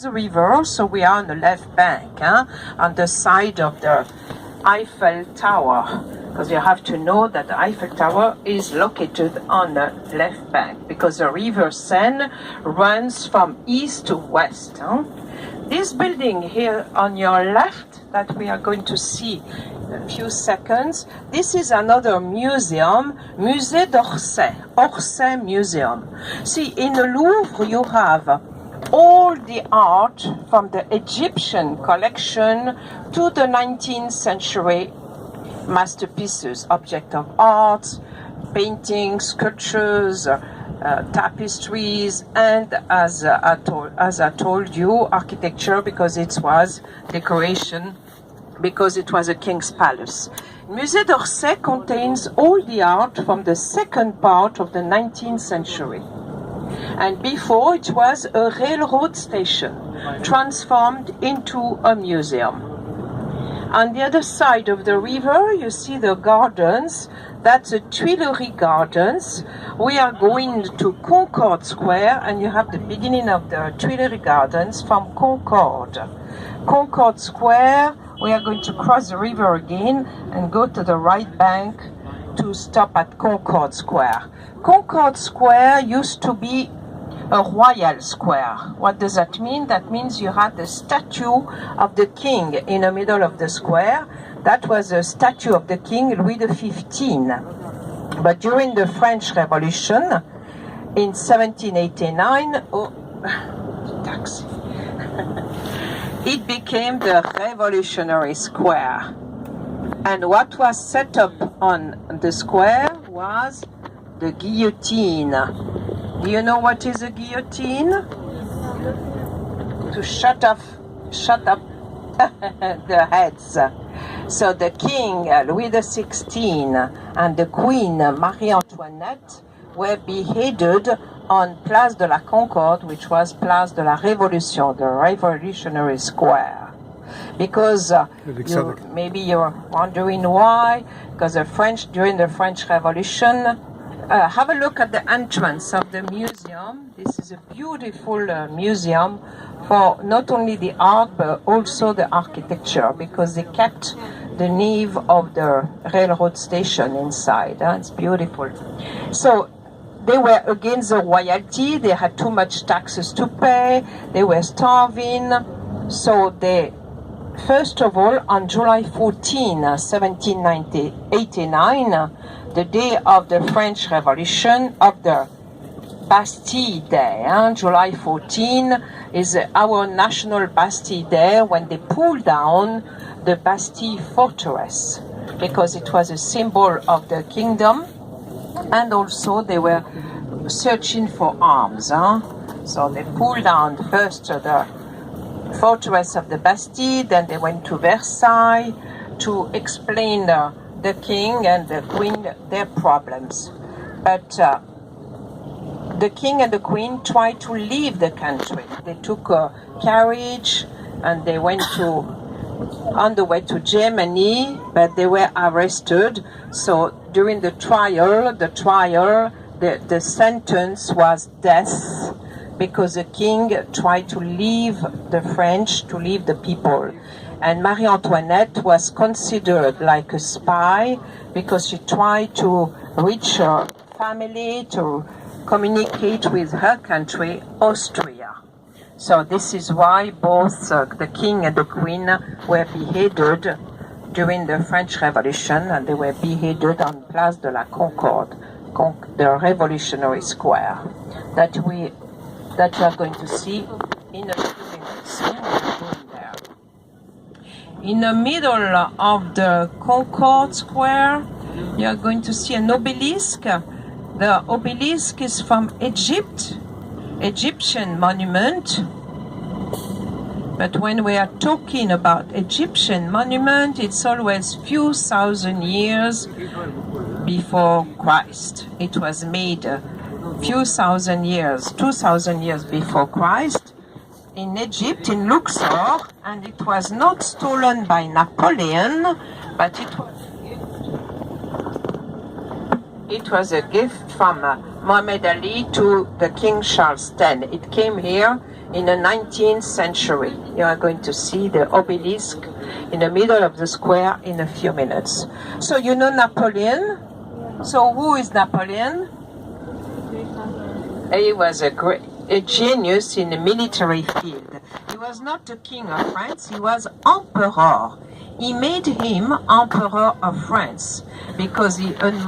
the river, so we are on the left bank, on the side of the Eiffel Tower, because you have to know that the Eiffel Tower is located on the left bank, because the River Seine runs from east to west. This building here on your left that we are going to see in a few seconds, this is another museum, Musée d'Orsay, Orsay Museum. See, in the Louvre you have all the art from the Egyptian collection to the 19th century masterpieces, object of art, paintings, sculptures, tapestries, and as I told you, architecture, because it was decoration, because it was a king's palace. Musée d'Orsay contains all the art from the second part of the 19th century. And before it was a railroad station, transformed into a museum. On the other side of the river, you see the gardens. That's the Tuileries Gardens. We are going to Concorde Square, and you have the beginning of the Tuileries Gardens from Concorde. Concorde Square, we are going to cross the river again and go to the right bank to stop at Concorde Square. Concorde Square used to be a royal square. What does that mean? That means you had the statue of the king in the middle of the square. That was a statue of the king Louis XV. But during the French Revolution in 1789, taxi. It became the Revolutionary Square. And what was set up on the square was the guillotine. Do you know what is a guillotine? To shut up the heads. So the king Louis XVI and the queen Marie Antoinette were beheaded on Place de la Concorde, which was Place de la Révolution, the Revolutionary Square. Because maybe you're wondering why, because the French, during the French Revolution, have a look at the entrance of the museum. This is a beautiful museum for not only the art but also the architecture, because they kept the nave of the railroad station inside. It's beautiful. So they were against the royalty. They had too much taxes to pay. They were starving. So they, first of all, on July 14, 1789, the day of the French Revolution, of the Bastille Day, July 14 is our national Bastille Day, when they pulled down the Bastille fortress, because it was a symbol of the kingdom, and also they were searching for arms. So they pulled down first the fortress of the Bastille, then they went to Versailles to explain the king and the queen their problems. But the king and the queen tried to leave the country. They took a carriage and they went on the way to Germany, but they were arrested. So during the trial, the sentence was death, because the king tried to leave the French, to leave the people. And Marie Antoinette was considered like a spy, because she tried to reach her family, to communicate with her country, Austria. So this is why both the king and the queen were beheaded during the French Revolution, and they were beheaded on Place de la Concorde, the Revolutionary Square, that we are going to see in a few minutes. In the middle of the Concorde Square, you are going to see an obelisk. The obelisk is from Egypt, Egyptian monument. But when we are talking about Egyptian monument, it's always few thousand years before Christ. It was made few thousand years, 2,000 years before Christ, in Egypt, in Luxor, and it was not stolen by Napoleon, but it was a gift from Muhammad Ali to the King Charles X. It came here in the 19th century. You are going to see the obelisk in the middle of the square in a few minutes. So you know Napoleon? So who is Napoleon? He was a genius in the military field. He was not the king of France, he was emperor. He made him emperor of France because he admired